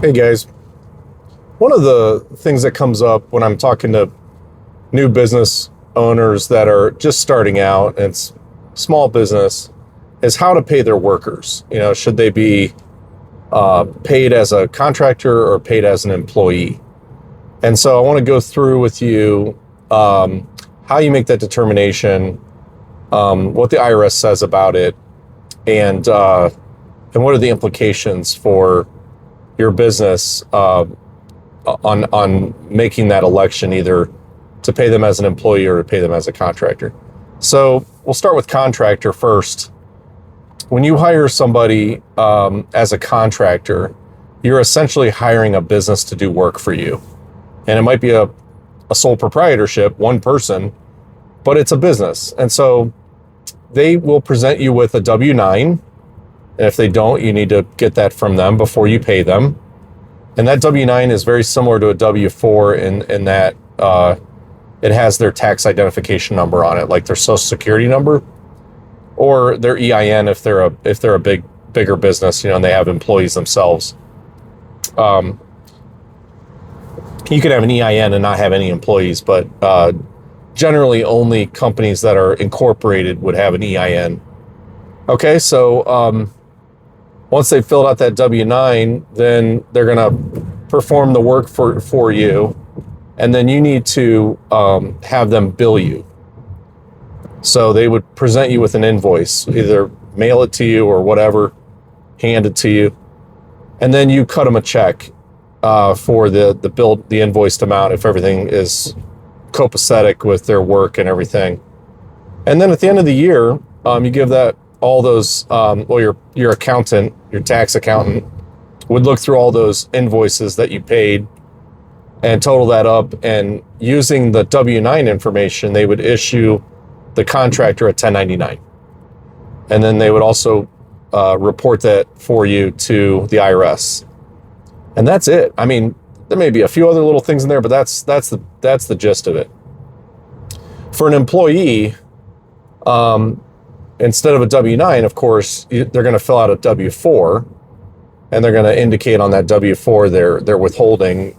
Hey guys, one of the things that comes up when I'm talking to new business owners that are just starting out, and it's small business, is how to pay their workers. Should they be paid as a contractor or paid as an employee? And so I want to go through with you how you make that determination, what the IRS says about it, and what are the implications for your business on making that election, either to pay them as an employee or to pay them as a contractor. So we'll start with contractor first. When you hire somebody as a contractor, you're essentially hiring a business to do work for you. And it might be a sole proprietorship, one person, but it's a business. And so they will present you with a W-9. And if they don't, you need to get that from them before you pay them. And that W-9 is very similar to a W-4 in that it has their tax identification number on it, like their social security number, or their EIN if they're a bigger business, and they have employees themselves. You could have an EIN and not have any employees, but generally only companies that are incorporated would have an EIN. Okay, so once they've filled out that W-9, then they're going to perform the work for you, and then you need to have them bill you. So they would present you with an invoice, either mail it to you or whatever, hand it to you, and then you cut them a check for the invoiced amount if everything is copacetic with their work and everything. And then at the end of the year, you give that all those, your accountant, your tax accountant, would look through all those invoices that you paid and total that up. And using the W-9 information, they would issue the contractor a 1099. And then they would also report that for you to the IRS. And that's it. I mean, there may be a few other little things in there, but that's the gist of it. For an employee, instead of a W-9, of course, they're going to fill out a W-4, and they're going to indicate on that W-4 their withholding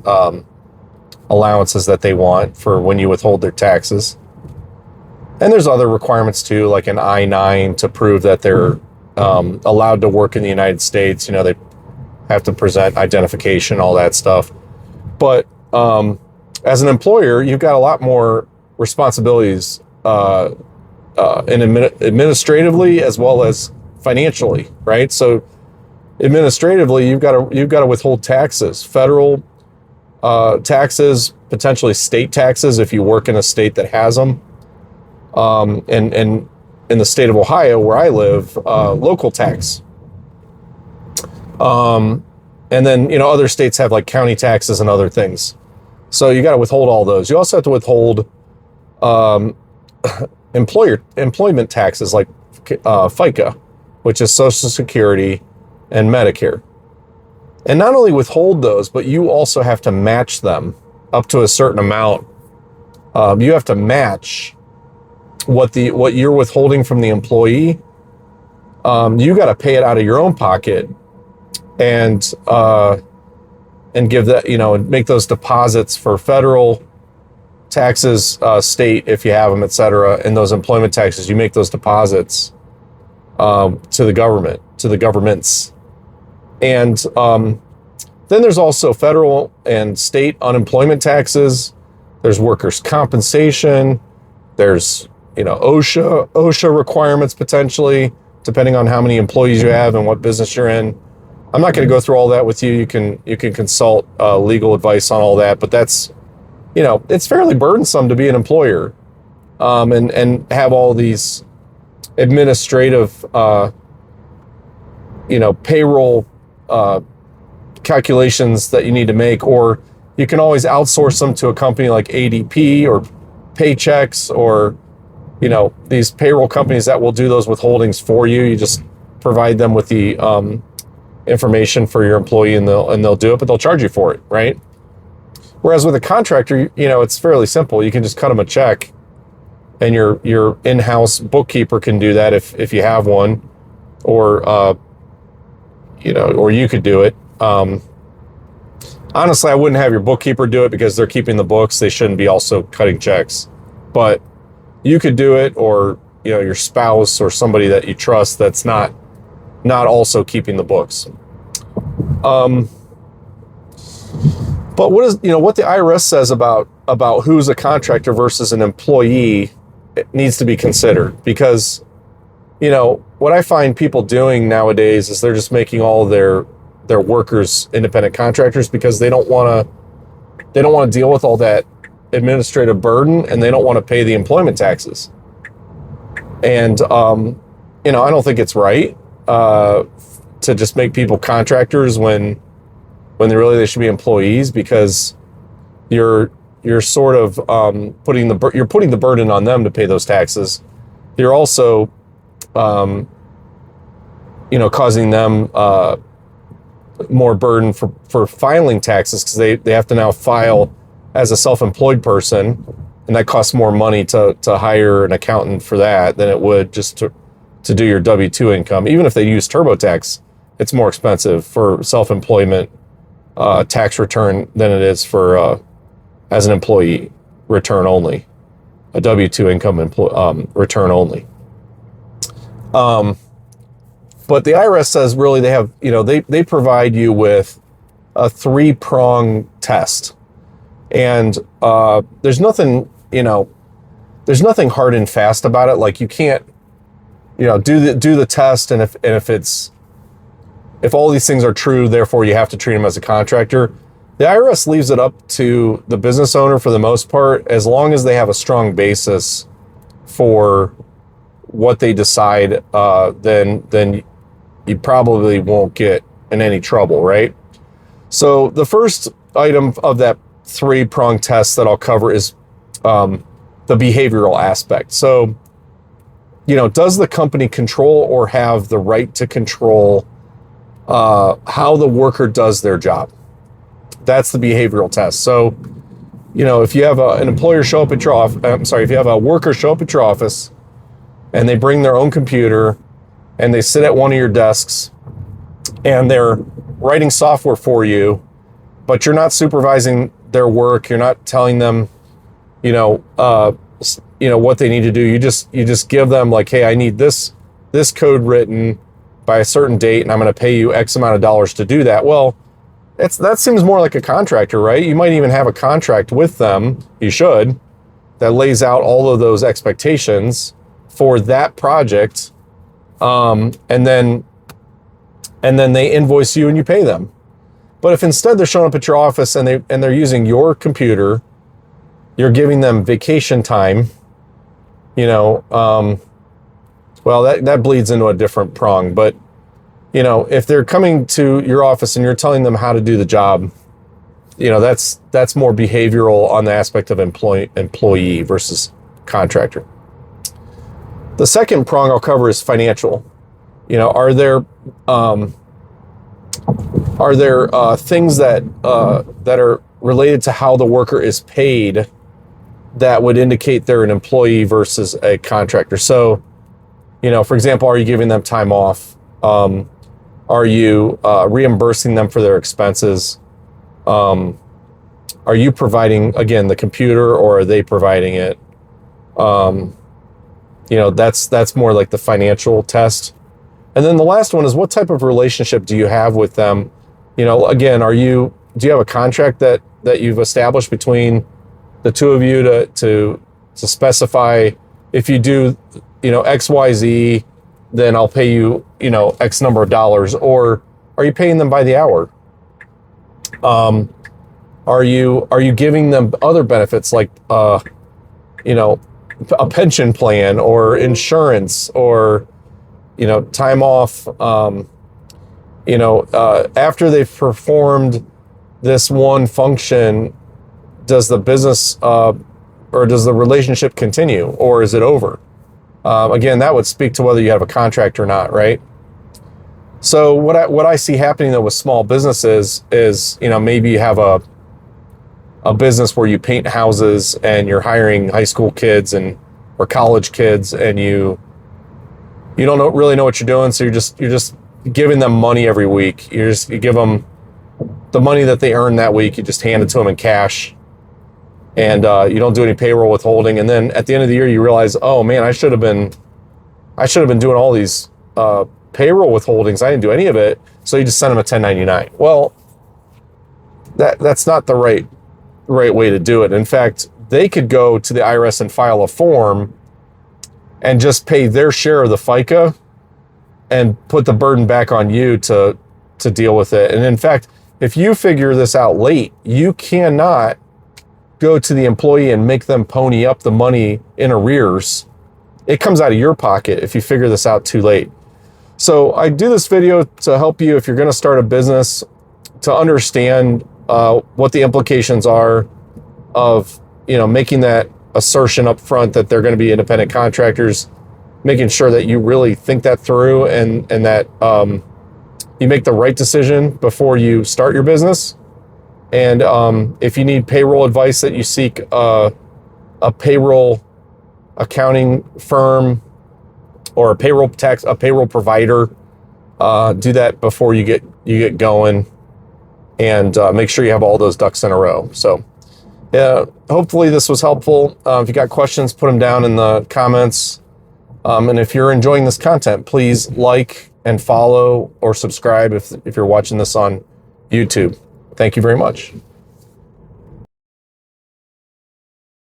allowances that they want for when you withhold their taxes. And there's other requirements too, like an I-9 to prove that they're allowed to work in the United States. They have to present identification, all that stuff. But as an employer, you've got a lot more responsibilities and administratively as well as financially, right? So administratively, you've got to withhold taxes, federal taxes, potentially state taxes if you work in a state that has them. And in the state of Ohio, where I live, local tax. And then, other states have like county taxes and other things. So you got to withhold all those. You also have to withhold employment taxes like FICA, which is Social Security and Medicare. And not only withhold those, but you also have to match them up to a certain amount. You have to match what you're withholding from the employee. You got to pay it out of your own pocket and give that, and make those deposits for federal taxes, state, if you have them, et cetera, and those employment taxes, you make those deposits to the governments. And then there's also federal and state unemployment taxes. There's workers' compensation. There's, OSHA requirements potentially, depending on how many employees you have and what business you're in. I'm not going to go through all that with you. You can consult legal advice on all that, but that's, it's fairly burdensome to be an employer, and have all these administrative, payroll calculations that you need to make, or you can always outsource them to a company like ADP or Paychex or, these payroll companies that will do those withholdings for you. You just provide them with the information for your employee and they'll do it, but they'll charge you for it, right? Whereas with a contractor, it's fairly simple. You can just cut them a check, and your in-house bookkeeper can do that if you have one, or or you could do it. Honestly, I wouldn't have your bookkeeper do it because they're keeping the books. They shouldn't be also cutting checks. But you could do it, or your spouse or somebody that you trust that's not also keeping the books. But what the IRS says about who's a contractor versus an employee, it needs to be considered, because what I find people doing nowadays is they're just making all of their workers independent contractors because they don't want to deal with all that administrative burden, and they don't want to pay the employment taxes. And I don't think it's right to just make people contractors when they should be employees, because you're sort of putting the burden on them to pay those taxes. You're also causing them more burden for filing taxes, because they have to now file as a self-employed person, and that costs more money to hire an accountant for that than it would just to do your W-2 income. Even if they use TurboTax, it's more expensive for self-employment tax return than it is for as an employee return only, a W-2 income return only. But the IRS says really they have, they provide you with a 3-prong test, and there's nothing hard and fast about it. Like, you can't, do the test, and if all these things are true, therefore you have to treat them as a contractor. The IRS leaves it up to the business owner for the most part, as long as they have a strong basis for what they decide. Then you probably won't get in any trouble, right? So the first item of that 3-prong test that I'll cover is the behavioral aspect. So, does the company control or have the right to control how the worker does their job? That's the behavioral test. So, if you have an employer show up at your office, if you have a worker show up at your office and they bring their own computer and they sit at one of your desks and they're writing software for you, but you're not supervising their work, you're not telling them, what they need to do. You just give them, like, hey, I need this code written by a certain date, and I'm going to pay you X amount of dollars to do that. Well, that seems more like a contractor, right? You might even have a contract with them, you should, that lays out all of those expectations for that project, and then they invoice you and you pay them. But if instead they're showing up at your office and they're using your computer, you're giving them vacation time, well, that bleeds into a different prong. But if they're coming to your office and you're telling them how to do the job, that's more behavioral on the aspect of employee versus contractor. The second prong I'll cover is financial. Are there things that are related to how the worker is paid that would indicate they're an employee versus a contractor? So, for example, are you giving them time off? Are you reimbursing them for their expenses? Are you providing, again, the computer, or are they providing it? That's more like the financial test. And then the last one is, what type of relationship do you have with them? Again, do you have a contract that you've established between the two of you to specify, if you do, X, Y, Z, then I'll pay you, X number of dollars? Or are you paying them by the hour? Are you giving them other benefits like, a pension plan or insurance, or, time off, after they've performed this one function, does the business, or does the relationship continue, or is it over? Again, that would speak to whether you have a contract or not, right? So what I see happening though with small businesses is, maybe you have a business where you paint houses and you're hiring high school kids or college kids, and you don't really know what you're doing, so you're just giving them money every week. You give them the money that they earn that week, you just hand it to them in cash, and you don't do any payroll withholding. And then at the end of the year, you realize, oh man, I should have been doing all these payroll withholdings. I didn't do any of it. So you just send them a 1099. Well, that's not the right way to do it. In fact, they could go to the IRS and file a form and just pay their share of the FICA and put the burden back on you to deal with it. And in fact, if you figure this out late, you cannot go to the employee and make them pony up the money in arrears. It comes out of your pocket if you figure this out too late. So I do this video to help you, if you're going to start a business, to understand what the implications are of, making that assertion up front that they're going to be independent contractors, making sure that you really think that through, and that you make the right decision before you start your business. And if you need payroll advice, that you seek a payroll accounting firm or a payroll provider. Do that before you get going, and make sure you have all those ducks in a row. So hopefully this was helpful. If you got questions, put them down in the comments. And if you're enjoying this content, please like and follow or subscribe if you're watching this on YouTube. Thank you very much.